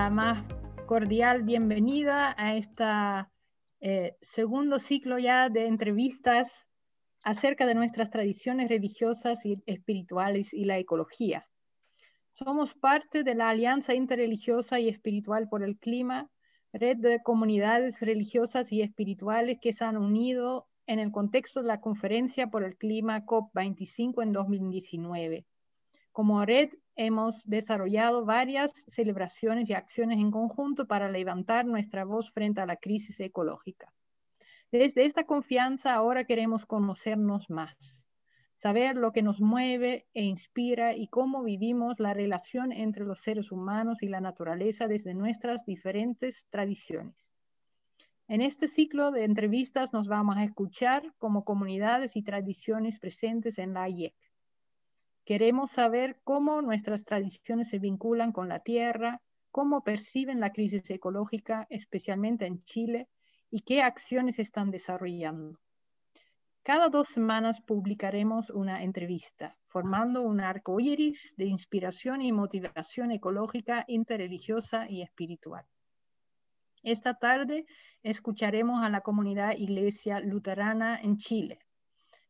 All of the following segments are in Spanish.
la más cordial bienvenida a este segundo ciclo ya de entrevistas acerca de nuestras tradiciones religiosas y espirituales y la ecología. Somos parte de la Alianza Interreligiosa y Espiritual por el Clima, red de comunidades religiosas y espirituales que se han unido en el contexto de la Conferencia por el Clima COP25 en 2019. Como red hemos desarrollado varias celebraciones y acciones en conjunto para levantar nuestra voz frente a la crisis ecológica. Desde esta confianza ahora queremos conocernos más, saber lo que nos mueve e inspira y cómo vivimos la relación entre los seres humanos y la naturaleza desde nuestras diferentes tradiciones. En este ciclo de entrevistas nos vamos a escuchar como comunidades y tradiciones presentes en la AIEC. Queremos saber cómo nuestras tradiciones se vinculan con la tierra, cómo perciben la crisis ecológica, especialmente en Chile, y qué acciones están desarrollando. Cada 2 semanas publicaremos una entrevista, formando un arco iris de inspiración y motivación ecológica, interreligiosa y espiritual. Esta tarde escucharemos a la comunidad Iglesia Luterana en Chile,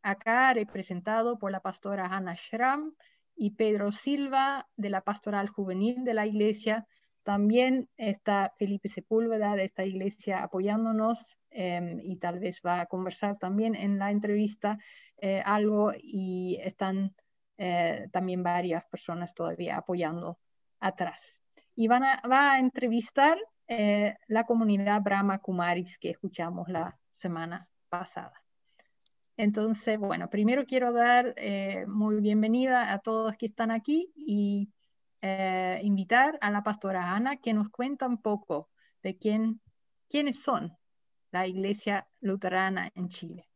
acá representado por la pastora Hannah Schramm y Pedro Silva de la Pastoral Juvenil de la Iglesia. También está Felipe Sepúlveda de esta iglesia apoyándonos y tal vez va a conversar también en la entrevista algo, y están también varias personas todavía apoyando atrás. Y va a entrevistar la comunidad Brahma Kumaris que escuchamos la semana pasada. Entonces, bueno, primero quiero dar muy bienvenida a todos que están aquí y invitar a la pastora Ana que nos cuenta un poco de quiénes son la Iglesia Luterana en Chile.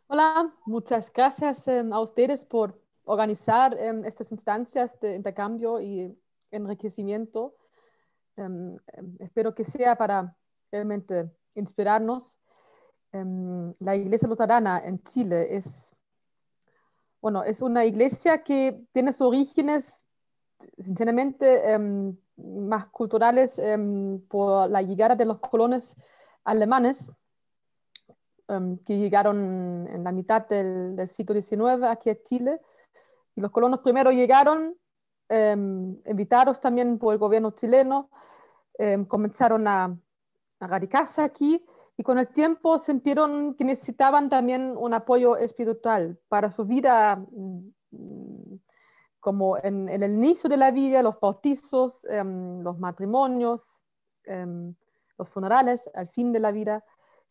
Hola, muchas gracias a ustedes por organizar estas instancias de intercambio y enriquecimiento. Espero que sea para realmente inspirarnos. La Iglesia Luterana en Chile es una iglesia que tiene sus orígenes, sinceramente, más culturales por la llegada de los colonos alemanes que llegaron en la mitad del siglo XIX aquí a Chile. Y los colonos primero llegaron, invitados también por el gobierno chileno, comenzaron a radicarse aquí, y con el tiempo sintieron que necesitaban también un apoyo espiritual para su vida, como en el inicio de la vida, los bautizos, los matrimonios, los funerales, al fin de la vida.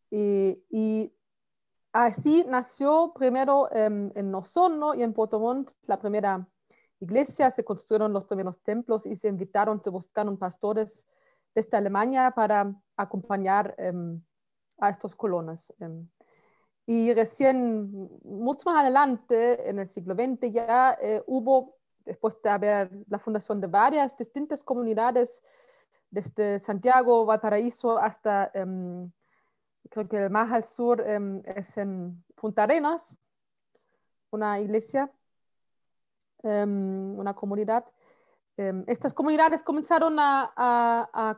Y así nació primero en Osorno y en Puerto Montt la primera iglesia, se construyeron los primeros templos y se buscaron pastores desde Alemania para acompañar a estos colonos. Y recién, mucho más adelante, en el siglo XX, ya hubo, después de haber la fundación de varias distintas comunidades, desde Santiago, Valparaíso, hasta creo que más al sur es en Punta Arenas, una iglesia, una comunidad. Estas comunidades comenzaron a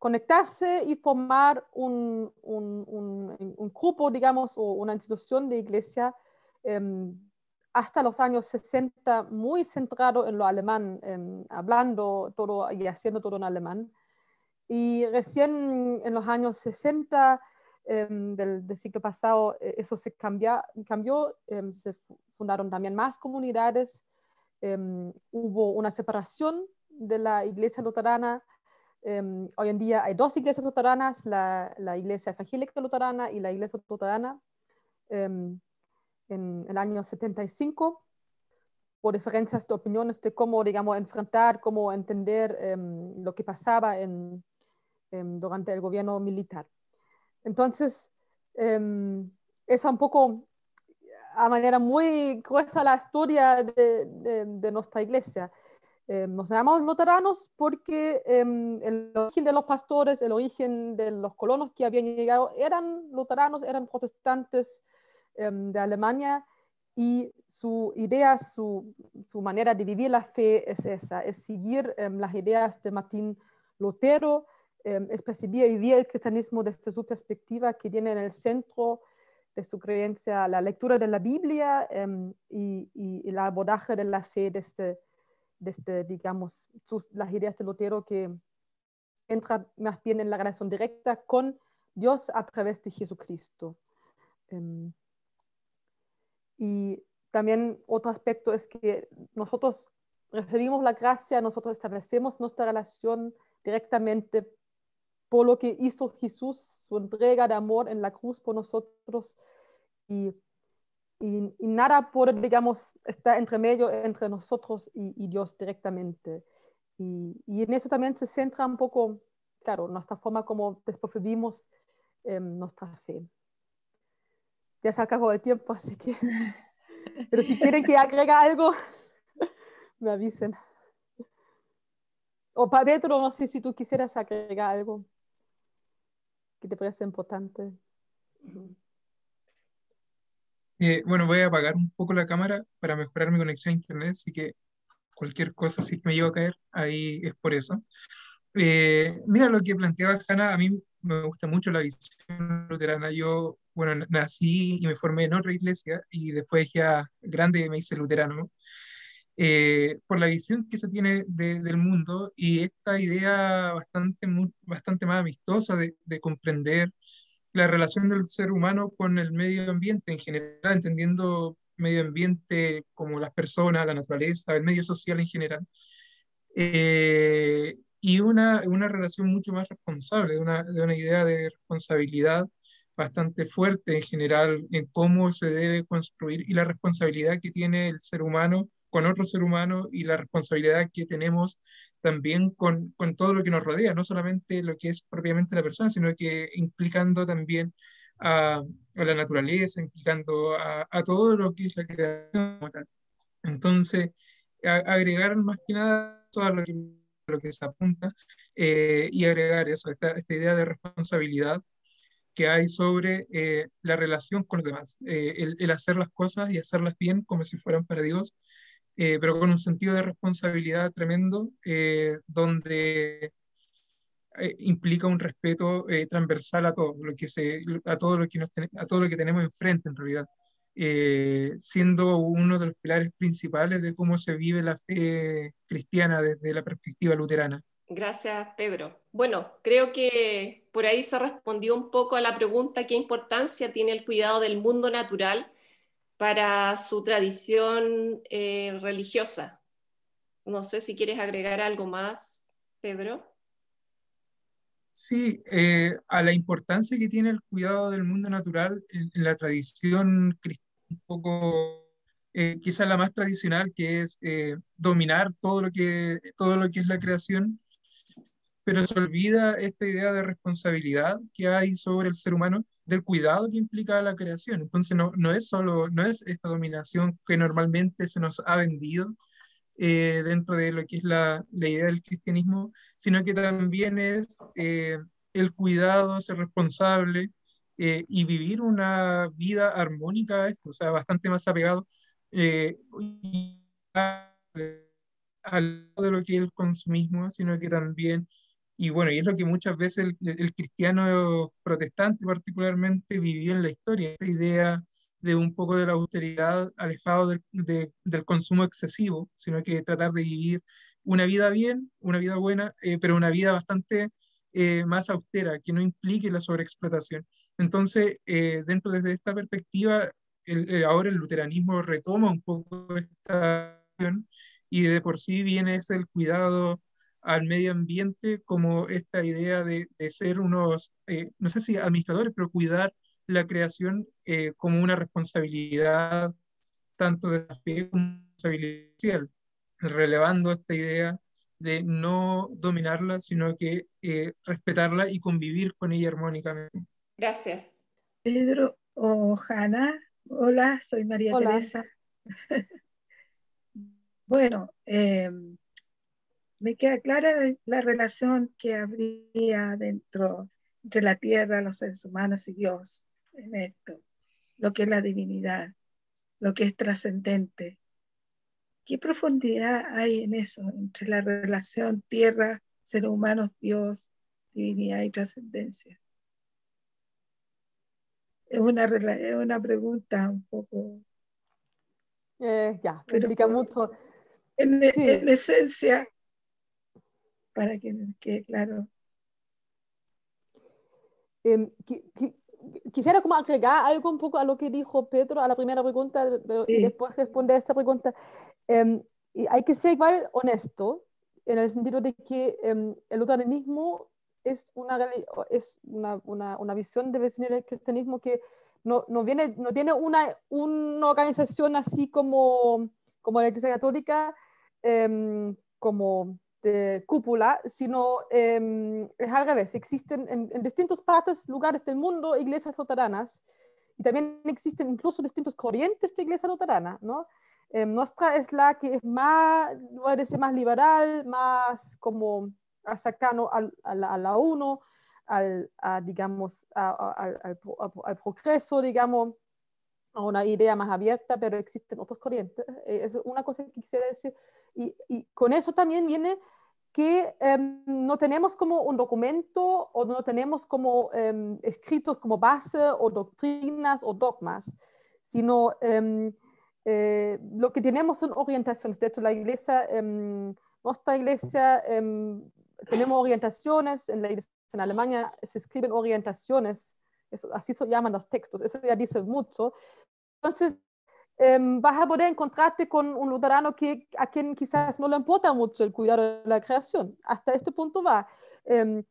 conectarse y formar un grupo, digamos, o una institución de iglesia hasta los años 60, muy centrado en lo alemán, hablando todo y haciendo todo en alemán. Y recién en los años 60 del siglo pasado, eso se cambió, se fundaron también más comunidades, hubo una separación de la iglesia luterana. Hoy en día hay 2 iglesias luteranas, la iglesia evangélica luterana y la iglesia luterana. En el año 75, por diferencias de opiniones de cómo, digamos, enfrentar, cómo entender lo que pasaba durante el gobierno militar. Entonces, es un poco a manera muy gruesa la historia de nuestra iglesia. Nos llamamos luteranos porque el origen de los pastores, el origen de los colonos que habían llegado eran luteranos, eran protestantes de Alemania, y su idea, su manera de vivir la fe es esa, es seguir las ideas de Martín Lutero, es percibir y vivir el cristianismo desde su perspectiva, que tiene en el centro de su creencia la lectura de la Biblia y el abordaje de la fe desde digamos, las ideas de Lutero, que entra más bien en la relación directa con Dios a través de Jesucristo. Y también otro aspecto es que nosotros recibimos la gracia, nosotros establecemos nuestra relación directamente por lo que hizo Jesús, su entrega de amor en la cruz por nosotros, y nada puede, digamos, estar entre medio entre nosotros y Dios directamente. Y en eso también se centra un poco, claro, nuestra forma como después vivimos nuestra fe. Ya se acabó el tiempo, así que... Pero si quieren que agregue algo, me avisen. O Pedro, no sé si tú quisieras agregar algo que te parece importante. Bueno, voy a apagar un poco la cámara para mejorar mi conexión a internet, así que cualquier cosa, si es que me llevo a caer, ahí es por eso. Mira lo que planteaba Hanna, a mí me gusta mucho la visión luterana. Yo, bueno, nací y me formé en otra iglesia y después ya grande me hice luterano, por la visión que se tiene del mundo y esta idea bastante más amistosa de comprender la relación del ser humano con el medio ambiente en general, entendiendo medio ambiente como las personas, la naturaleza, el medio social en general, y una relación mucho más responsable, de una idea de responsabilidad bastante fuerte en general en cómo se debe construir y la responsabilidad que tiene el ser humano con otro ser humano y la responsabilidad que tenemos también con todo lo que nos rodea, no solamente lo que es propiamente la persona, sino que implicando también a la naturaleza, implicando a todo lo que es la creación como tal. Entonces, agregar más que nada todo lo que se apunta y agregar eso, esta idea de responsabilidad que hay sobre la relación con los demás, el hacer las cosas y hacerlas bien como si fueran para Dios, pero con un sentido de responsabilidad tremendo, donde implica un respeto transversal a todo lo que a todo lo que a todo lo que tenemos enfrente en realidad, siendo uno de los pilares principales de cómo se vive la fe cristiana desde la perspectiva luterana. Gracias, Pedro. Bueno, creo que por ahí se respondió un poco a la pregunta: ¿qué importancia tiene el cuidado del mundo natural para su tradición religiosa? No sé si quieres agregar algo más, Pedro. Sí, a la importancia que tiene el cuidado del mundo natural en la tradición cristiana, un poco quizá la más tradicional, que es dominar todo lo que es la creación, pero se olvida esta idea de responsabilidad que hay sobre el ser humano, del cuidado que implica la creación. Entonces no es esta dominación que normalmente se nos ha vendido dentro de lo que es la idea del cristianismo, sino que también es el cuidado, ser responsable y vivir una vida armónica a esto, o sea, bastante más apegado al lado de lo que es el consumismo, sino que también, y bueno, y es lo que muchas veces el cristiano protestante particularmente vivió en la historia, esta idea de un poco de la austeridad, alejado del consumo excesivo, sino que tratar de vivir una vida bien, una vida buena, pero una vida bastante más austera, que no implique la sobreexplotación. Entonces, dentro desde esta perspectiva, ahora el luteranismo retoma un poco esta acción y de por sí viene es el cuidado al medio ambiente como esta idea de ser unos, no sé si administradores, pero cuidar la creación como una responsabilidad tanto de la fe como una responsabilidad social, relevando esta idea de no dominarla, sino que respetarla y convivir con ella armónicamente. Gracias. Pedro o Hanna, hola, soy María Hola. Teresa. Bueno, me queda clara la relación que habría entre la tierra, los seres humanos y Dios en esto, lo que es la divinidad. lo que es trascendente. ¿Qué profundidad hay en eso, entre la relación tierra, seres humanos, Dios, divinidad y trascendencia? Es una pregunta un poco, Ya, pero implica mucho. Sí, en esencia, para que nos quede claro. Quisiera como agregar algo un poco a lo que dijo Pedro, a la primera pregunta, y Sí, después responder a esta pregunta. Y hay que ser igual honesto, en el sentido de que el luteranismo es una visión de venir del cristianismo que no tiene una organización así como la Iglesia Católica, como de cúpula, sino es al revés. Existen en distintas partes, lugares del mundo, iglesias luteranas, y también existen incluso distintas corrientes de iglesia luterana, ¿no? Nuestra es la que es más, parece más liberal, más como cercano a la uno, digamos, al progreso, digamos, a una idea más abierta, pero existen otras corrientes. Es una cosa que quisiera decir. Y con eso también viene que no tenemos como un documento o no tenemos como escritos como base o doctrinas o dogmas, sino lo que tenemos son orientaciones. De hecho, la iglesia, nuestra iglesia, tenemos orientaciones, en la iglesia en Alemania se escriben orientaciones, eso, así se llaman los textos, eso ya dice mucho. Entonces, vas a poder encontrarte con un luterano a quien quizás no le importa mucho el cuidado de la creación. Hasta este punto va. Um,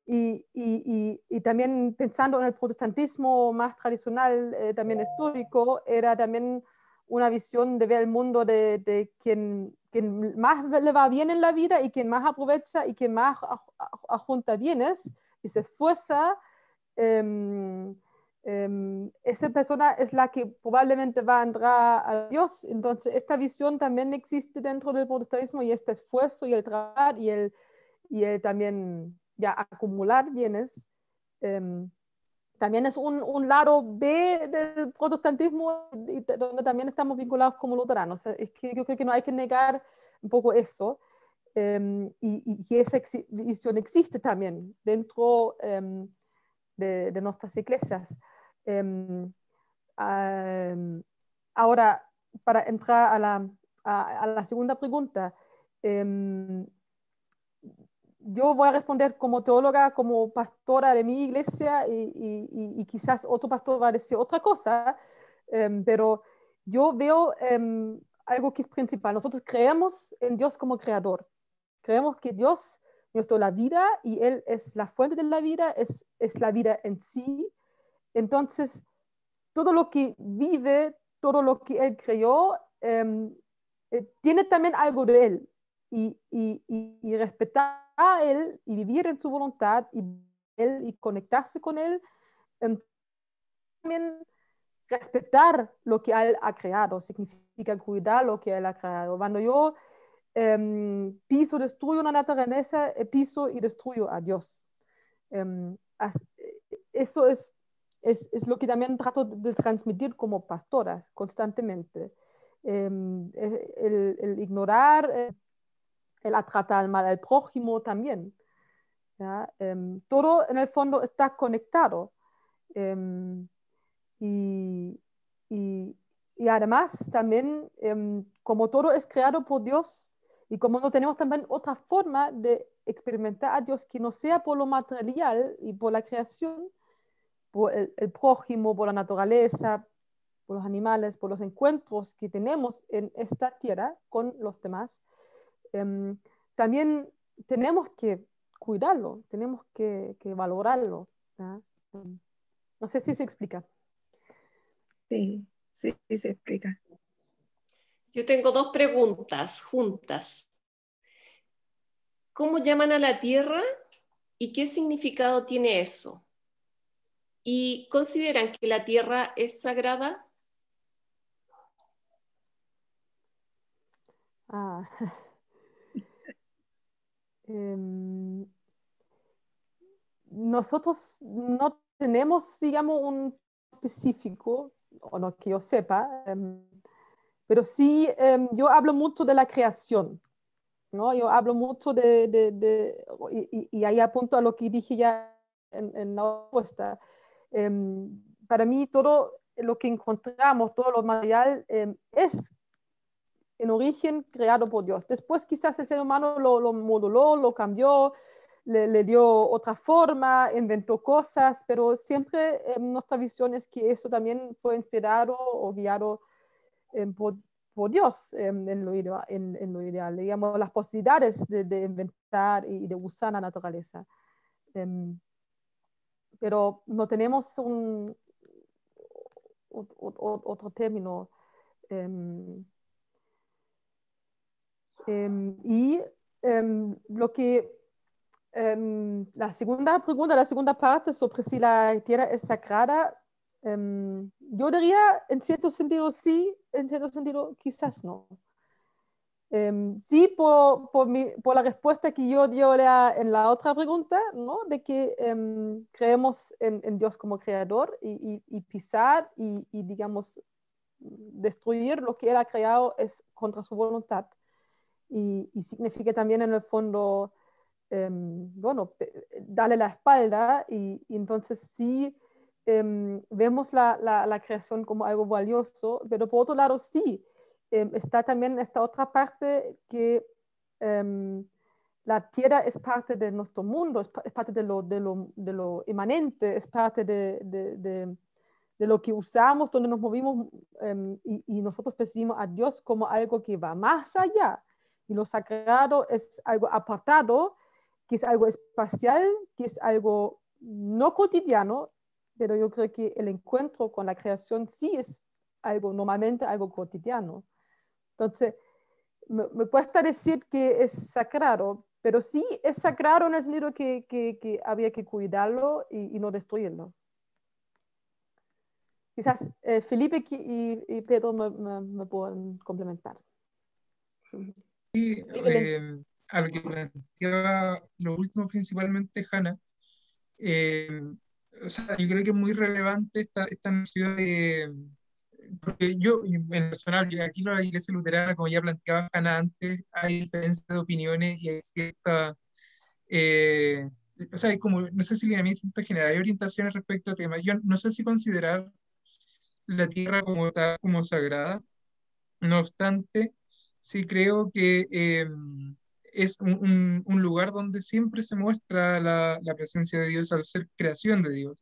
y también pensando en el protestantismo más tradicional, también histórico, era también una visión de ver el mundo de quien más le va bien en la vida y quien más aprovecha y quien más ajunta bienes y se esfuerza. Esa persona es la que probablemente va a entrar a Dios. Entonces, esta visión también existe dentro del protestantismo y este esfuerzo y el trabajar y el también ya acumular bienes. Um, También es un lado B del protestantismo donde también estamos vinculados como luteranos. O sea, es que yo creo que no hay que negar un poco eso. Y esa visión existe también dentro de nuestras iglesias. Um, Ahora, para entrar a la segunda pregunta, yo voy a responder como teóloga, como pastora de mi iglesia y quizás otro pastor va a decir otra cosa, pero yo veo algo que es principal. Nosotros creemos en Dios como creador. Creemos que Dios nos dio la vida y Él es la fuente de la vida, es la vida en sí. Entonces, todo lo que vive, todo lo que Él creó, tiene también algo de Él. Y respetar a Él y vivir en su voluntad y conectarse con Él, también respetar lo que Él ha creado, significa cuidar lo que Él ha creado. Cuando yo piso, destruyo una naturaleza, piso y destruyo a Dios. Um, Eso es lo que también trato de transmitir como pastoras constantemente. El ignorar, el tratar mal al prójimo también. ¿Ya? Todo en el fondo está conectado. Um, y, y, y, además también, como todo es creado por Dios y como no tenemos también otra forma de experimentar a Dios que no sea por lo material y por la creación, por el prójimo, por la naturaleza, por los animales, por los encuentros que tenemos en esta tierra con los demás, también tenemos que cuidarlo, tenemos que valorarlo. ¿Ya? No sé si se explica. sí, sí, sí se explica. Yo tengo dos preguntas juntas. ¿Cómo llaman a la tierra y qué significado tiene eso? ¿Y consideran que la tierra es sagrada? Ah, nosotros no tenemos, digamos, un específico, o no que yo sepa, Pero sí, yo hablo mucho de la creación, ¿no? Yo hablo mucho y ahí apunto a lo que dije ya en la respuesta. Para mí todo lo que encontramos, todo lo material, es en origen creado por Dios. Después quizás el ser humano lo moduló, lo cambió, le dio otra forma, inventó cosas, pero siempre nuestra visión es que eso también fue inspirado o guiado por Dios en lo ideal, digamos, las posibilidades de inventar y de usar la naturaleza. Pero no tenemos otro término. Y lo que la segunda pregunta, la segunda parte sobre si la tierra es sagrada, yo diría en cierto sentido sí, en cierto sentido quizás no. Sí, por la respuesta que yo dio en la otra pregunta, ¿no? De que creemos en Dios como creador y pisar y, digamos, destruir lo que Él ha creado es contra su voluntad. Y significa también en el fondo, bueno, darle la espalda y entonces sí vemos la creación como algo valioso, pero por otro lado sí, está también esta otra parte que la tierra es parte de nuestro mundo, es parte de lo inmanente, es parte de lo que usamos, donde nos movimos y nosotros percibimos a Dios como algo que va más allá. Y lo sagrado es algo apartado, que es algo espacial, que es algo no cotidiano, pero yo creo que el encuentro con la creación sí es algo, normalmente algo cotidiano. Entonces, me cuesta decir que es sagrado, pero sí es sagrado en el sentido que había que cuidarlo y no destruirlo. Quizás Felipe y Pedro me pueden complementar. Sí, a lo que planteaba lo último principalmente Hannah, o sea, yo creo que es muy relevante esta noción de, porque yo, en personal, aquí la Iglesia Luterana, como ya planteaba Hannah antes, hay diferencias de opiniones y hay cierta, eh, o sea, hay como, no sé si lineamientos generales, hay orientaciones respecto a temas. Yo no sé si considerar la tierra como tal, como sagrada. No obstante, sí creo que es un lugar donde siempre se muestra la presencia de Dios al ser creación de Dios.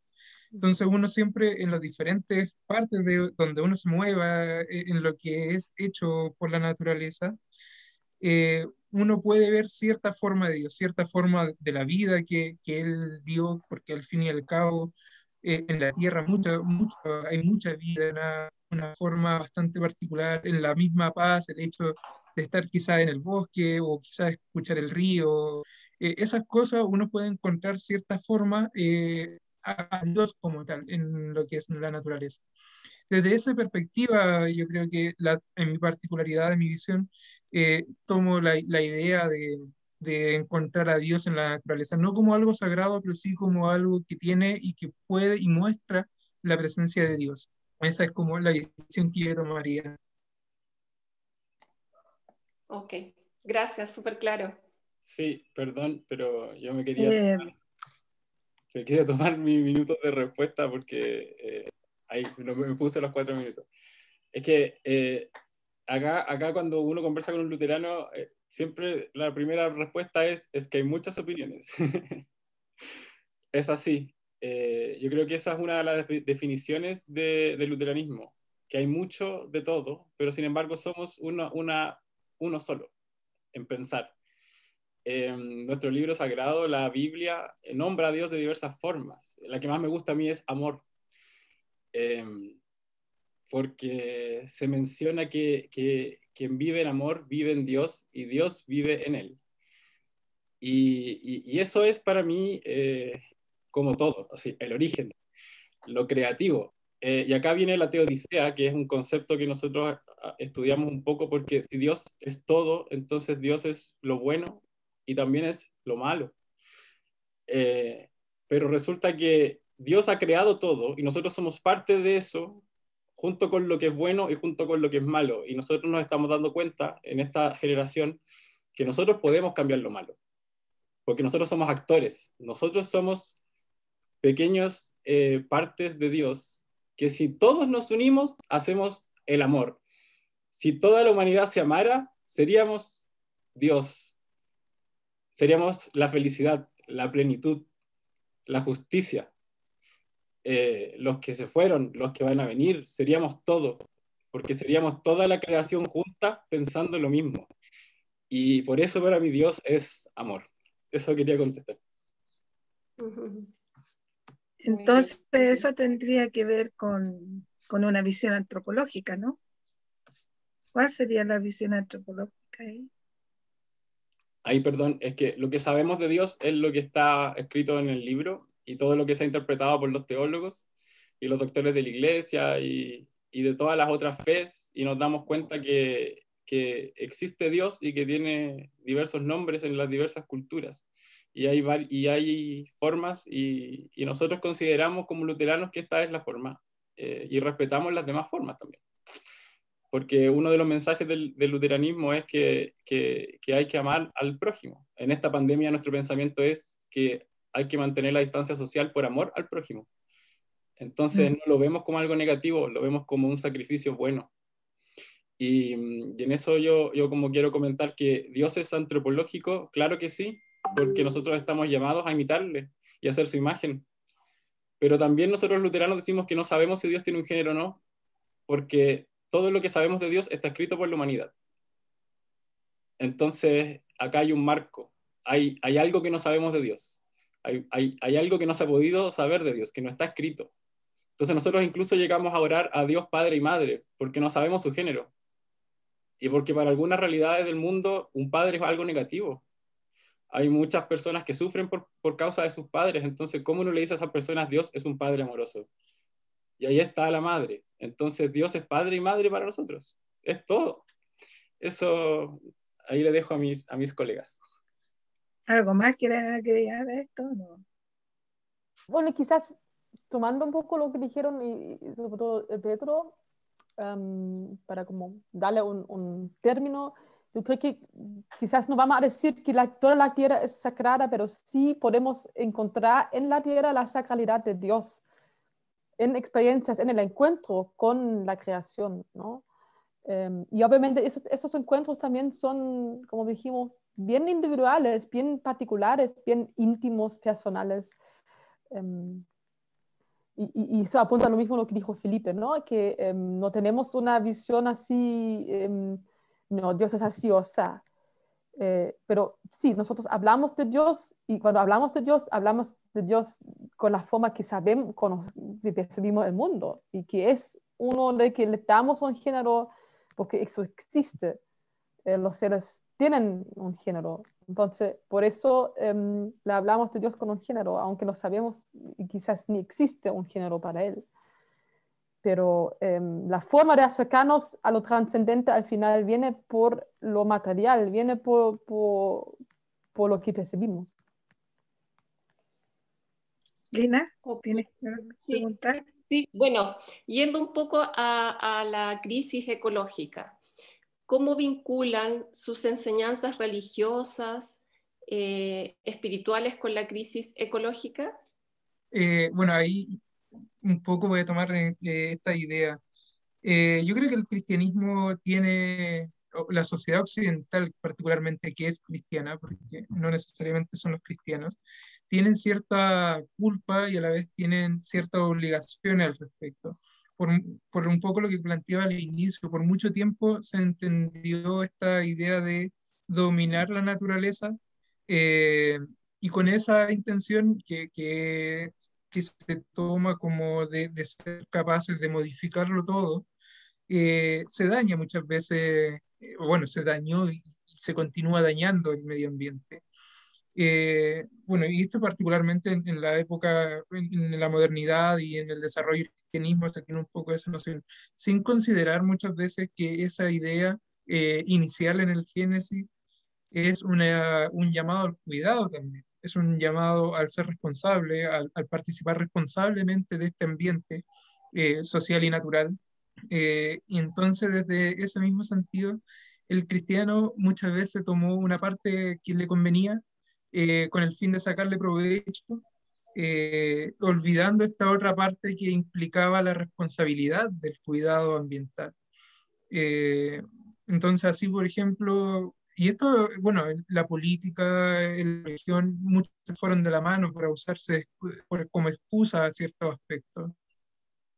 Entonces uno siempre en las diferentes partes de donde uno se mueva, en lo que es hecho por la naturaleza, uno puede ver cierta forma de Dios, cierta forma de la vida que Él dio, porque al fin y al cabo en la tierra hay mucha vida, una forma bastante particular, en la misma paz, el hecho de estar quizá en el bosque o quizás escuchar el río, esas cosas uno puede encontrar cierta forma a Dios como tal en lo que es la naturaleza. Desde esa perspectiva, yo creo que en mi particularidad, en mi visión, tomo la idea de encontrar a Dios en la naturaleza, no como algo sagrado, pero sí como algo que tiene y que puede y muestra la presencia de Dios. Esa es como la decisión que yo tomaría. Ok, gracias, súper claro. Sí, perdón, pero yo me Eh, quería tomar mi minuto de respuesta porque ahí no me puse los 4 minutos. Es que acá cuando uno conversa con un luterano, siempre la primera respuesta es que hay muchas opiniones. Es así. Yo creo que esa es una de las definiciones del luteranismo, que hay mucho de todo, pero sin embargo somos uno solo en pensar. Nuestro libro sagrado, la Biblia, nombra a Dios de diversas formas. La que más me gusta a mí es amor. Porque se menciona que quien vive en amor vive en Dios y Dios vive en él. Y eso es para mí como todo, así, el origen, lo creativo. Y acá viene la teodicea, que es un concepto que nosotros estudiamos un poco, porque si Dios es todo, entonces Dios es lo bueno y también es lo malo. Pero resulta que Dios ha creado todo y nosotros somos parte de eso junto con lo que es bueno y junto con lo que es malo. Y nosotros nos estamos dando cuenta en esta generación que nosotros podemos cambiar lo malo, porque nosotros somos actores, nosotros somos pequeños partes de Dios, que si todos nos unimos, hacemos el amor. Si toda la humanidad se amara, seríamos Dios, seríamos la felicidad, la plenitud, la justicia. Los que se fueron, los que van a venir, seríamos todo, porque seríamos toda la creación junta pensando lo mismo. Y por eso para mí Dios es amor. Eso quería contestar. Entonces, eso tendría que ver con una visión antropológica, ¿no? ¿Cuál sería la visión antropológica ahí? Ahí, perdón, es que lo que sabemos de Dios es lo que está escrito en el libro y todo lo que se ha interpretado por los teólogos y los doctores de la iglesia y de todas las otras fes, y nos damos cuenta que existe Dios y que tiene diversos nombres en las diversas culturas. Y hay formas, y nosotros consideramos como luteranos que esta es la forma, y respetamos las demás formas también. Porque uno de los mensajes del luteranismo es que hay que amar al prójimo. En esta pandemia nuestro pensamiento es que hay que mantener la distancia social por amor al prójimo. Entonces no lo vemos como algo negativo, lo vemos como un sacrificio bueno. Y en eso yo como quiero comentar que Dios es antropológico, claro que sí, porque nosotros estamos llamados a imitarle y a hacer su imagen. Pero también nosotros los luteranos decimos que no sabemos si Dios tiene un género o no, porque todo lo que sabemos de Dios está escrito por la humanidad. Entonces, acá hay un marco, hay algo que no sabemos de Dios, hay algo que no se ha podido saber de Dios, que no está escrito. Entonces nosotros incluso llegamos a orar a Dios Padre y Madre, porque no sabemos su género. Y porque para algunas realidades del mundo, un padre es algo negativo. Hay muchas personas que sufren por causa de sus padres, entonces, ¿cómo uno le dice a esas personas, Dios es un padre amoroso? Y ahí está la madre. Entonces Dios es padre y madre para nosotros. Es todo. Eso ahí le dejo a mis colegas. ¿Algo más quiere agregar a esto? No. Bueno, quizás tomando un poco lo que dijeron y sobre todo Pedro, para como darle un término, yo creo que quizás no vamos a decir que toda la tierra es sagrada, pero sí podemos encontrar en la tierra la sacralidad de Dios, en experiencias, en el encuentro con la creación, ¿no? Y obviamente esos encuentros también son, como dijimos, bien individuales, bien particulares, bien íntimos, personales. Y eso apunta a lo mismo lo que dijo Felipe, ¿no? Que no tenemos una visión así, no, Dios es así o sea. Pero sí, nosotros hablamos de Dios, y cuando hablamos de Dios con la forma que sabemos, que percibimos el mundo, y que es uno de que le damos un género, porque eso existe. Los seres tienen un género. Entonces, por eso le hablamos de Dios con un género, aunque no sabemos y quizás ni existe un género para él. Pero la forma de acercarnos a lo trascendente al final viene por lo material, viene por lo que percibimos. Lina, Okay. ¿tienes que preguntar? Sí, bueno, yendo un poco a la crisis ecológica, ¿cómo vinculan sus enseñanzas religiosas, espirituales con la crisis ecológica? Bueno, ahí un poco voy a tomar esta idea. Yo creo que el cristianismo tiene, o la sociedad occidental particularmente, que es cristiana, porque no necesariamente son los cristianos, tienen cierta culpa y a la vez tienen ciertas obligaciones al respecto. Por un poco lo que planteaba al inicio, por mucho tiempo se entendió esta idea de dominar la naturaleza, eh, y con esa intención que se toma como de ser capaces de modificarlo todo, se daña muchas veces, bueno, se dañó y se continúa dañando el medio ambiente. Bueno, y esto particularmente en la época, en la modernidad y en el desarrollo del cristianismo, se tiene un poco esa noción, sin considerar muchas veces que esa idea inicial en el Génesis es un llamado al cuidado también, es un llamado al ser responsable, al participar responsablemente de este ambiente social y natural, Y entonces, desde ese mismo sentido, el cristiano muchas veces tomó una parte que le convenía con el fin de sacarle provecho, olvidando esta otra parte que implicaba la responsabilidad del cuidado ambiental. Eh, entonces, así, por ejemplo, y esto, bueno, en la política, en la religión, muchos se fueron de la mano para usarse como excusa a ciertos aspectos.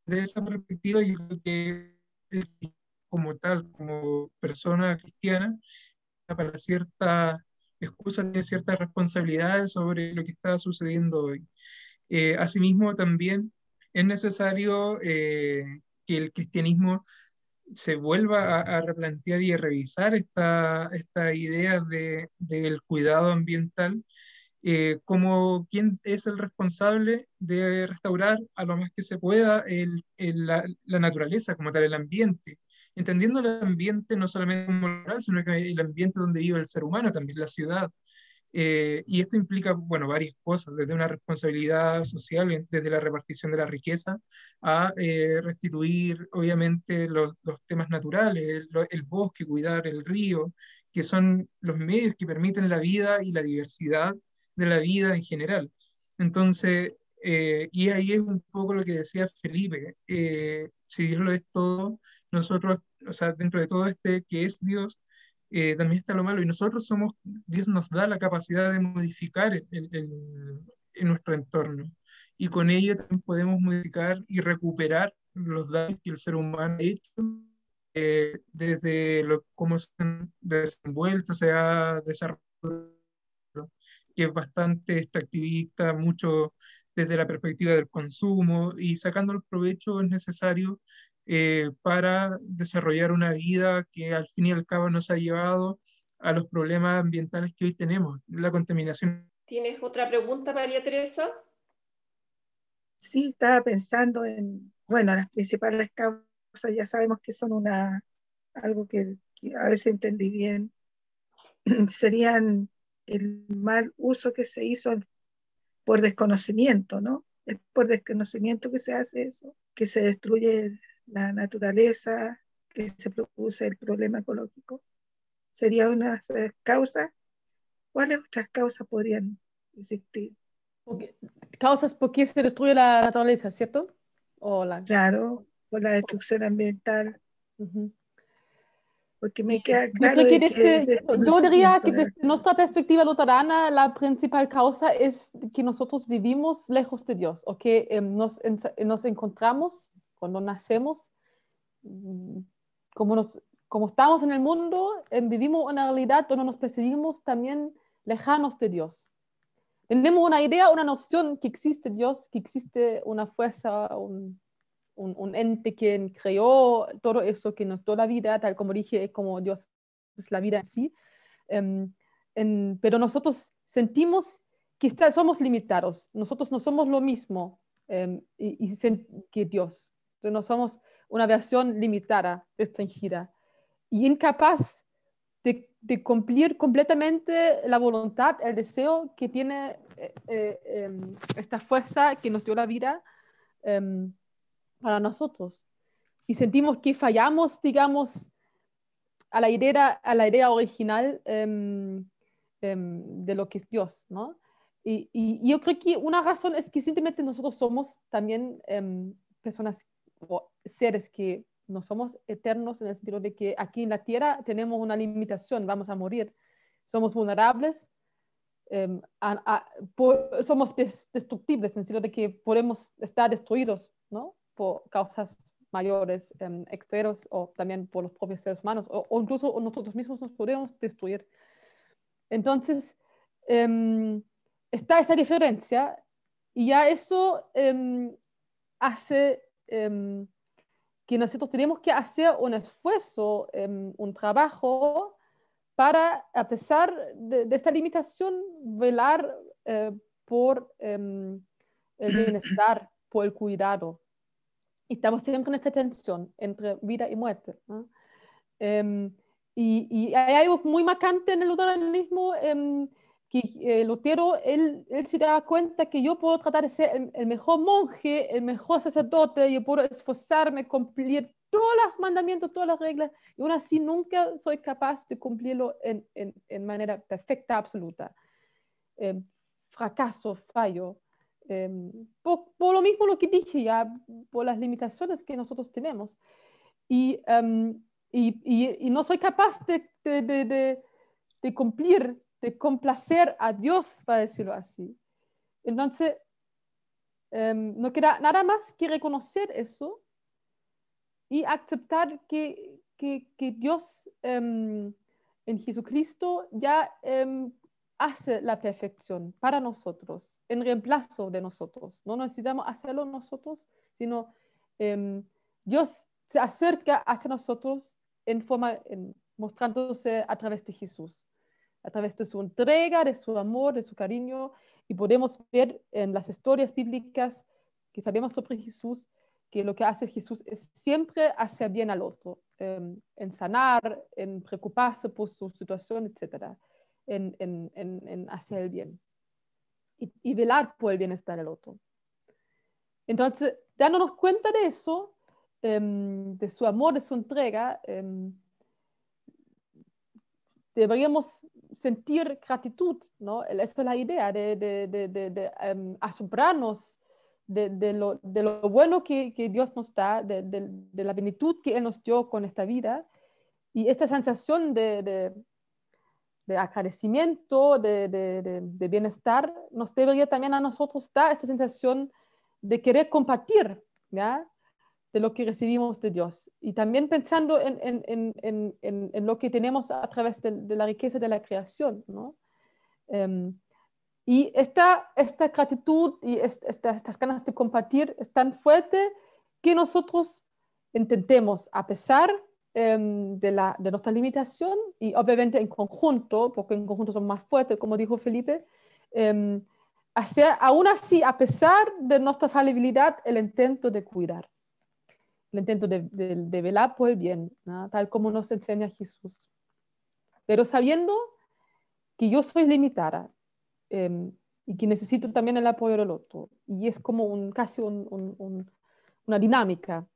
De esa perspectiva, yo creo que él, como tal, como persona cristiana, para ciertas excusas, tiene ciertas responsabilidades sobre lo que está sucediendo hoy. Asimismo, también es necesario que el cristianismo se vuelva a replantear y a revisar esta idea del cuidado ambiental, como quién es el responsable de restaurar a lo más que se pueda la naturaleza como tal, el ambiente, entendiendo el ambiente no solamente como moral, sino que el ambiente donde vive el ser humano, también la ciudad. Y esto implica, bueno, varias cosas, desde una responsabilidad social, desde la repartición de la riqueza, a restituir, obviamente, los temas naturales, el bosque, cuidar el río, que son los medios que permiten la vida y la diversidad de la vida en general. Entonces, y ahí es un poco lo que decía Felipe, si Dios lo es todo, nosotros, o sea, dentro de todo este que es Dios, también está lo malo, y nosotros somos, Dios nos da la capacidad de modificar en nuestro entorno, y con ello también podemos modificar y recuperar los daños que el ser humano ha hecho, desde cómo se han desenvuelto, se ha desarrollado, que es bastante extractivista, mucho desde la perspectiva del consumo, y sacando el provecho es necesario para desarrollar una vida que al fin y al cabo nos ha llevado a los problemas ambientales que hoy tenemos, la contaminación. ¿Tienes otra pregunta, María Teresa? Sí, estaba pensando en, bueno, las principales causas ya sabemos que son algo que a veces entendí bien, serían el mal uso que se hizo por desconocimiento, ¿no? Es por desconocimiento que se hace eso, que se destruye la naturaleza, que se produce el problema ecológico. Sería una causa. ¿Cuáles otras causas podrían existir? Causas por qué se destruye la naturaleza, ¿cierto? Claro, por la destrucción ambiental, Uh-huh. porque me queda Yo claro creo que de que es yo diría que desconocimiento. desde nuestra perspectiva luterana, la principal causa es que nosotros vivimos lejos de Dios, o que nos encontramos cuando nacemos, mm, como estamos en el mundo, vivimos una realidad donde nos percibimos también lejanos de Dios. Tenemos una idea, una noción que existe Dios, que existe una fuerza, un ente que creó todo eso, que nos dio la vida, tal como dije, es como Dios es la vida en sí. Pero nosotros sentimos que somos limitados. Nosotros no somos lo mismo que Dios. Entonces, no somos una versión limitada, restringida y incapaz de cumplir completamente la voluntad, el deseo que tiene esta fuerza que nos dio la vida para nosotros. Y sentimos que fallamos, digamos, a la idea original de lo que es Dios, ¿no? Y yo creo que una razón es que simplemente nosotros somos también personas o seres que no somos eternos en el sentido de que aquí en la tierra tenemos una limitación, vamos a morir, somos vulnerables, somos destructibles en el sentido de que podemos estar destruidos, ¿no? Por causas mayores, externos o también por los propios seres humanos o incluso nosotros mismos nos podemos destruir. Entonces, está esta diferencia y ya eso hace que nosotros tenemos que hacer un esfuerzo, un trabajo para, a pesar de esta limitación, velar por el bienestar, por el cuidado. Y estamos siempre en esta tensión entre vida y muerte, ¿no? Y hay algo muy marcante en el luteranismo, que Lutero, él se da cuenta que yo puedo tratar de ser el mejor monje, el mejor sacerdote, yo puedo esforzarme, cumplir todos los mandamientos, todas las reglas, y aún así nunca soy capaz de cumplirlo en manera perfecta, absoluta. Fracaso, fallo. Por lo mismo lo que dije ya, por las limitaciones que nosotros tenemos. Y no soy capaz de cumplir, de complacer a Dios, para decirlo así. Entonces, no queda nada más que reconocer eso y aceptar que Dios en Jesucristo ya hace la perfección para nosotros, en reemplazo de nosotros. No necesitamos hacerlo nosotros, sino Dios se acerca hacia nosotros mostrándose a través de Jesús, a través de su entrega, de su amor, de su cariño, y podemos ver en las historias bíblicas que sabemos sobre Jesús, que lo que hace Jesús es siempre hacer bien al otro, en sanar, en preocuparse por su situación, etc., en hacer el bien y velar por el bienestar del otro. Entonces, dándonos cuenta de eso, de su amor, de su entrega, deberíamos sentir gratitud, ¿no? Esa es la idea de asombrarnos de lo bueno que Dios nos da, de la plenitud que Él nos dio con esta vida, y esta sensación de agradecimiento, de bienestar, nos debería también a nosotros dar esta sensación de querer compartir, ¿ya?, de lo que recibimos de Dios. Y también pensando en lo que tenemos a través de la riqueza de la creación, ¿no? Y esta gratitud y estas ganas de compartir es tan fuerte que nosotros intentemos, a pesar de nuestra limitación, y obviamente en conjunto, porque en conjunto son más fuertes, como dijo Felipe, hacer aún así, a pesar de nuestra falibilidad, el intento de cuidar, el intento de velar por el bien, ¿no?, tal como nos enseña Jesús. Pero sabiendo que yo soy limitada y que necesito también el apoyo del otro. Y es como casi una dinámica.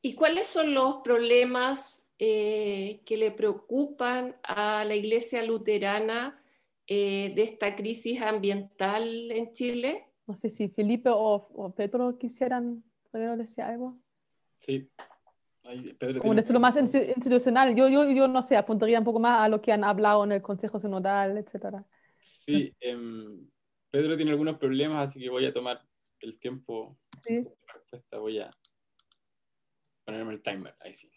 ¿Y cuáles son los problemas que le preocupan a la Iglesia luterana de esta crisis ambiental en Chile? No sé si Felipe o Pedro quisieran primero decir algo. Sí. Ay, Pedro, como desde lo más institucional, yo no sé, apuntaría un poco más a lo que han hablado en el Consejo Sinodal, etcétera. Sí, Pedro tiene algunos problemas, así que voy a tomar el tiempo. Sí. Voy a ponerme el timer, ahí sí.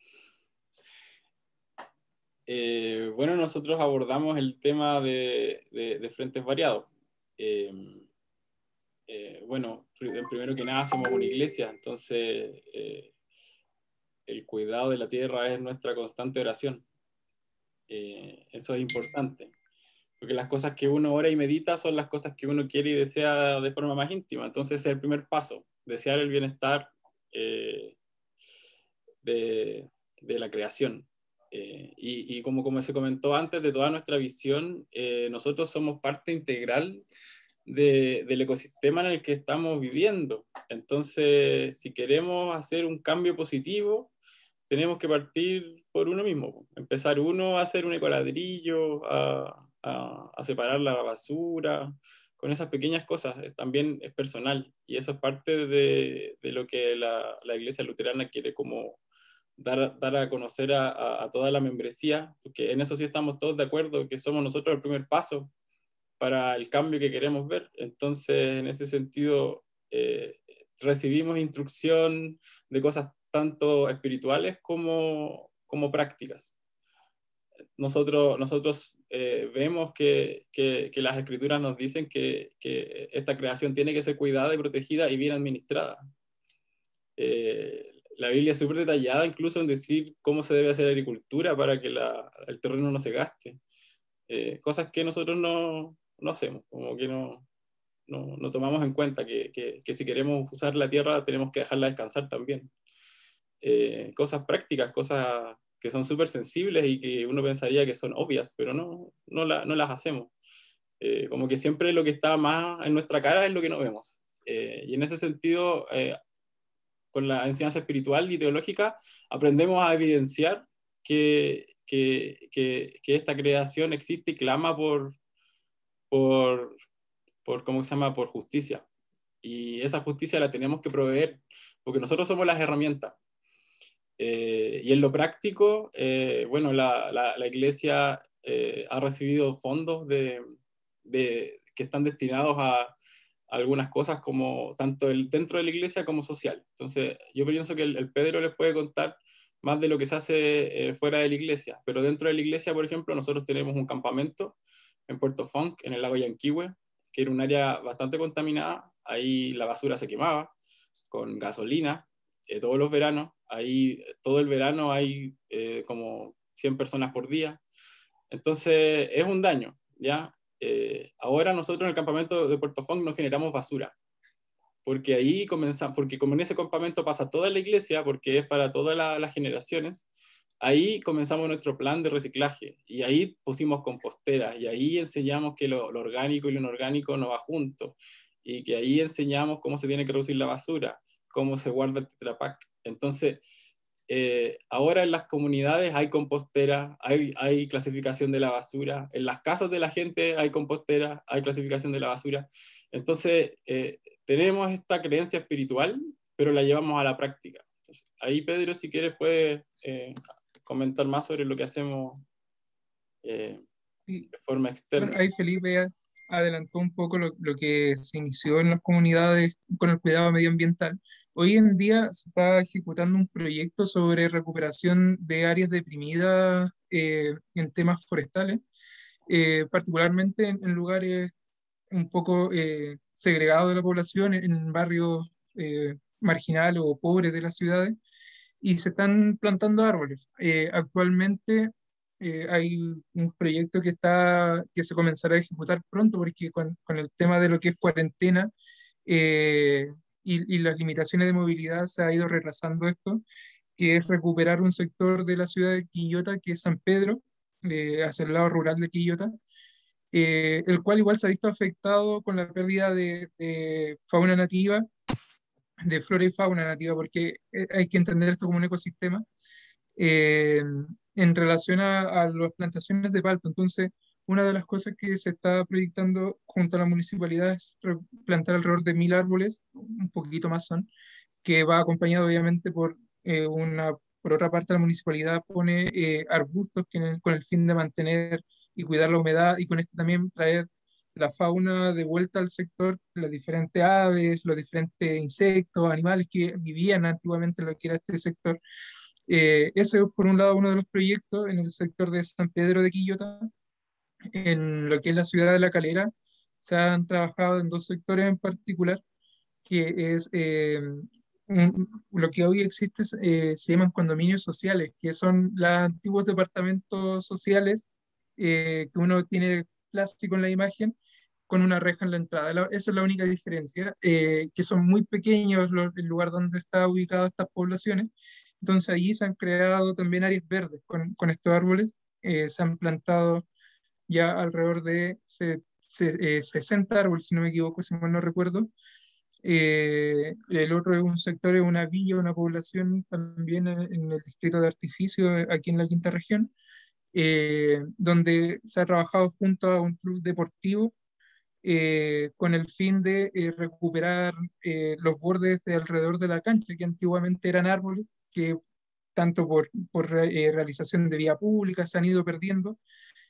Bueno, nosotros abordamos el tema de frentes variados. Bueno, primero que nada somos una iglesia, entonces el cuidado de la tierra es nuestra constante oración. Eso es importante, porque las cosas que uno ora y medita son las cosas que uno quiere y desea de forma más íntima. Entonces es el primer paso, desear el bienestar de la creación. Y como se comentó antes, de toda nuestra visión, nosotros somos parte integral del ecosistema en el que estamos viviendo. Entonces, si queremos hacer un cambio positivo, tenemos que partir por uno mismo. Empezar uno a hacer un ecoladrillo, a separar la basura, con esas pequeñas cosas. También es personal, y eso es parte de lo que la Iglesia Luterana quiere como dar a conocer a toda la membresía, porque en eso sí estamos todos de acuerdo, que somos nosotros el primer paso para el cambio que queremos ver. Entonces, en ese sentido, recibimos instrucción de cosas tanto espirituales como prácticas. Nosotros vemos que las escrituras nos dicen que esta creación tiene que ser cuidada y protegida y bien administrada. La Biblia es súper detallada incluso en decir cómo se debe hacer agricultura para que el terreno no se gaste. Cosas que nosotros no hacemos, como que no tomamos en cuenta que si queremos usar la tierra tenemos que dejarla descansar también. Cosas prácticas, cosas que son súper sensibles y que uno pensaría que son obvias, pero no las hacemos. Como que siempre lo que está más en nuestra cara es lo que no vemos. Y en ese sentido, con la enseñanza espiritual y teológica, aprendemos a evidenciar que esta creación existe y clama por ¿cómo se llama? Por justicia. Y esa justicia la tenemos que proveer, porque nosotros somos las herramientas. Y en lo práctico, bueno, la Iglesia ha recibido fondos que están destinados a algunas cosas, como tanto dentro de la Iglesia como social. Entonces, yo pienso que el Pedro les puede contar más de lo que se hace fuera de la Iglesia. Pero dentro de la Iglesia, por ejemplo, nosotros tenemos un campamento en Puerto Fonk, en el lago Yanquihue, que era un área bastante contaminada. Ahí la basura se quemaba con gasolina todos los veranos. Ahí todo el verano hay como 100 personas por día. Entonces es un daño, ¿ya? Ahora nosotros en el campamento de Puerto Fonk no generamos basura, porque ahí comenzamos, porque como en ese campamento pasa toda la iglesia, porque es para todas las generaciones, ahí comenzamos nuestro plan de reciclaje, y ahí pusimos composteras, y ahí enseñamos que lo orgánico y lo inorgánico no va junto, y que ahí enseñamos cómo se tiene que reducir la basura, cómo se guarda el Tetra Pak. Entonces, ahora en las comunidades hay compostera, hay clasificación de la basura, en las casas de la gente hay compostera, hay clasificación de la basura. Entonces, tenemos esta creencia espiritual, pero la llevamos a la práctica. Entonces, ahí, Pedro, si quieres, puedes comentar más sobre lo que hacemos de forma externa. Bueno, ahí Felipe adelantó un poco lo que se inició en las comunidades con el cuidado medioambiental. Hoy en día se está ejecutando un proyecto sobre recuperación de áreas deprimidas en temas forestales, particularmente en lugares un poco segregados de la población, en barrios marginales o pobres de las ciudades, y se están plantando árboles. Actualmente hay un proyecto que se comenzará a ejecutar pronto, porque con el tema de lo que es cuarentena eh, y las limitaciones de movilidad se ha ido retrasando esto, que es recuperar un sector de la ciudad de Quillota, que es San Pedro, hacia el lado rural de Quillota, el cual igual se ha visto afectado con la pérdida de fauna nativa, de flora y fauna nativa, porque hay que entender esto como un ecosistema eh, en relación a las plantaciones de palto. Entonces, una de las cosas que se está proyectando junto a la municipalidad es plantar alrededor de 1000 árboles, un poquito más son, que va acompañado obviamente por otra parte la municipalidad pone arbustos con el fin de mantener y cuidar la humedad, y con esto también traer la fauna de vuelta al sector, las diferentes aves, los diferentes insectos, animales que vivían antiguamente en lo que era este sector. Ese es por un lado uno de los proyectos en el sector de San Pedro de Quillota. En lo que es la ciudad de La Calera se han trabajado en dos sectores en particular, que es lo que hoy existe, se llaman condominios sociales, que son los antiguos departamentos sociales que uno tiene clásico en la imagen, con una reja en la entrada. Esa es la única diferencia, que son muy pequeños el lugar donde está ubicado estas poblaciones. Entonces allí se han creado también áreas verdes con estos árboles. Se han plantado ya alrededor de 60 árboles, si no me equivoco, si mal no recuerdo. El otro es un sector, es una villa, una población también en el distrito de Artificio, aquí en la quinta región, donde se ha trabajado junto a un club deportivo con el fin de recuperar los bordes de alrededor de la cancha, que antiguamente eran árboles, que tanto por realización de vía pública se han ido perdiendo.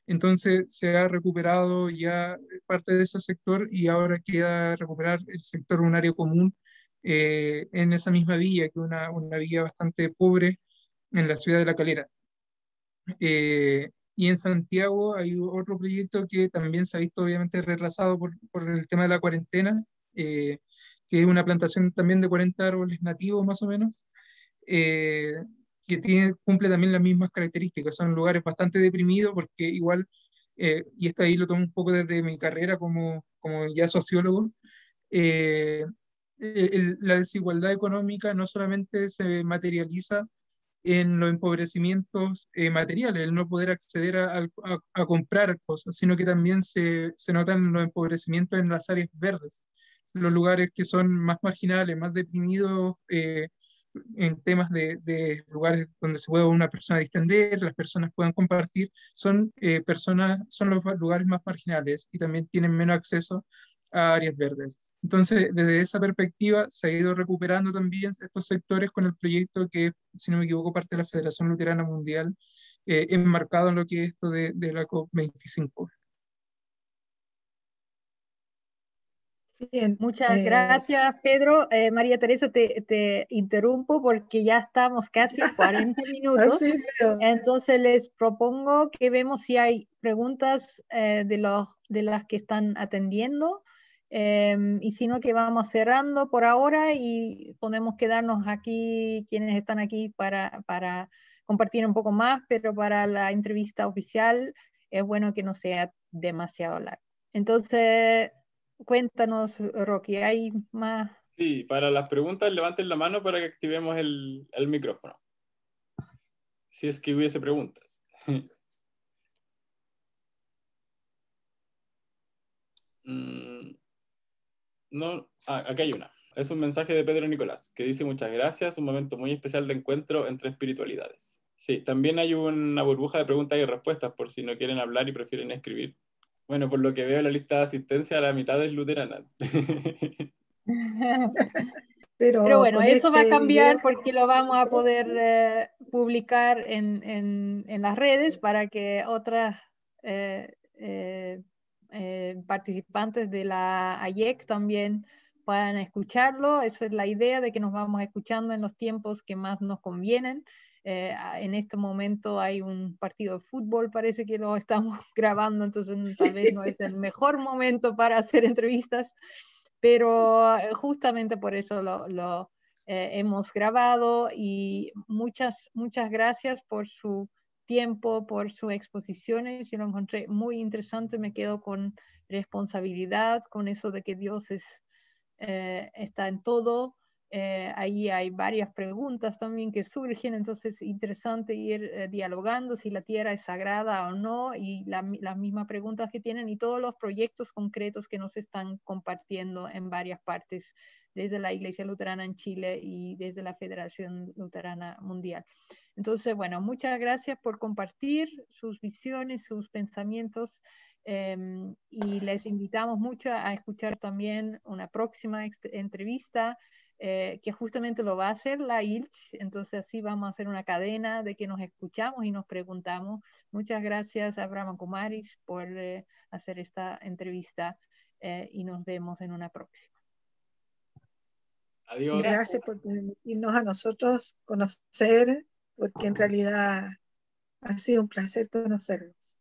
Entonces se ha recuperado ya parte de ese sector, y ahora queda recuperar el sector, un área común en esa misma villa, que es una villa bastante pobre en la ciudad de La Calera. Y en Santiago hay otro proyecto que también se ha visto obviamente retrasado por el tema de la cuarentena, que es una plantación también de 40 árboles nativos más o menos, eh, que cumple también las mismas características. Son lugares bastante deprimidos porque igual, y esto ahí lo tomo un poco desde mi carrera como ya sociólogo, eh, la desigualdad económica no solamente se materializa en los empobrecimientos materiales, el no poder acceder a comprar cosas, sino que también se notan los empobrecimientos en las áreas verdes, los lugares que son más marginales, más deprimidos, en temas de lugares donde se puede una persona distender, las personas puedan compartir, son los lugares más marginales y también tienen menos acceso a áreas verdes. Entonces, desde esa perspectiva, se ha ido recuperando también estos sectores con el proyecto que, si no me equivoco, parte de la Federación Luterana Mundial, enmarcado en lo que es esto de la COP25. Bien, Muchas gracias, Pedro. María Teresa, te interrumpo porque ya estamos casi a 40 minutos. así, pero Entonces les propongo que vemos si hay preguntas de las que están atendiendo, y si no, que vamos cerrando por ahora y podemos quedarnos aquí, quienes están aquí, para compartir un poco más, pero para la entrevista oficial es bueno que no sea demasiado largo. Entonces, cuéntanos, Rocky, ¿hay más? Sí, para las preguntas levanten la mano para que activemos el micrófono. Si es que hubiese preguntas. No, acá hay una. Es un mensaje de Pedro Nicolás, que dice: muchas gracias, un momento muy especial de encuentro entre espiritualidades. Sí, también hay una burbuja de preguntas y respuestas por si no quieren hablar y prefieren escribir. Bueno, por lo que veo, la lista de asistencia a la mitad es luterana. Pero bueno, con eso va a este cambiar video, porque lo vamos a poder publicar en las redes para que otras participantes de la AIEC también puedan escucharlo. Esa es la idea, de que nos vamos escuchando en los tiempos que más nos convienen. En este momento hay un partido de fútbol, parece que lo estamos grabando, entonces tal vez no es el mejor momento para hacer entrevistas, pero justamente por eso lo hemos grabado. Y muchas gracias por su tiempo, por sus exposiciones. Yo lo encontré muy interesante, me quedo con responsabilidad, con eso de que Dios está en todo. Ahí hay varias preguntas también que surgen, entonces es interesante ir dialogando si la tierra es sagrada o no, y las mismas preguntas que tienen, y todos los proyectos concretos que nos están compartiendo en varias partes, desde la Iglesia Luterana en Chile y desde la Federación Luterana Mundial. Entonces, bueno, muchas gracias por compartir sus visiones, sus pensamientos. Y les invitamos mucho a escuchar también una próxima entrevista, que justamente lo va a hacer la ILCH. Entonces así vamos a hacer una cadena de que nos escuchamos y nos preguntamos. Muchas gracias a Brahma Kumaris por hacer esta entrevista, y nos vemos en una próxima. Adiós. gracias por permitirnos a nosotros conocer, porque en realidad ha sido un placer conocerlos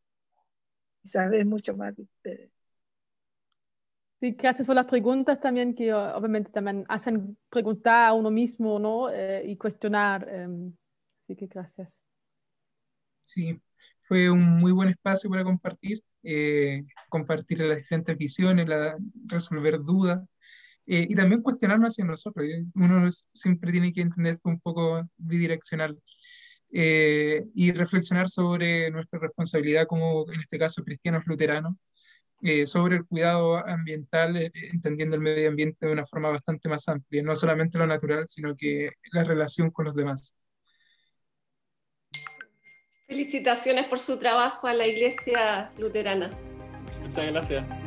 y saber mucho más de ustedes. Sí, gracias por las preguntas también, que obviamente también hacen preguntar a uno mismo, ¿no? Y cuestionar. Así que gracias. Sí, fue un muy buen espacio para compartir, compartir las diferentes visiones, resolver dudas, y también cuestionarnos hacia nosotros. Uno siempre tiene que entender un poco bidireccional, y reflexionar sobre nuestra responsabilidad como, en este caso, cristianos luteranos, sobre el cuidado ambiental, entendiendo el medio ambiente de una forma bastante más amplia, no solamente lo natural, sino que la relación con los demás. Felicitaciones por su trabajo a la Iglesia Luterana. Muchas gracias.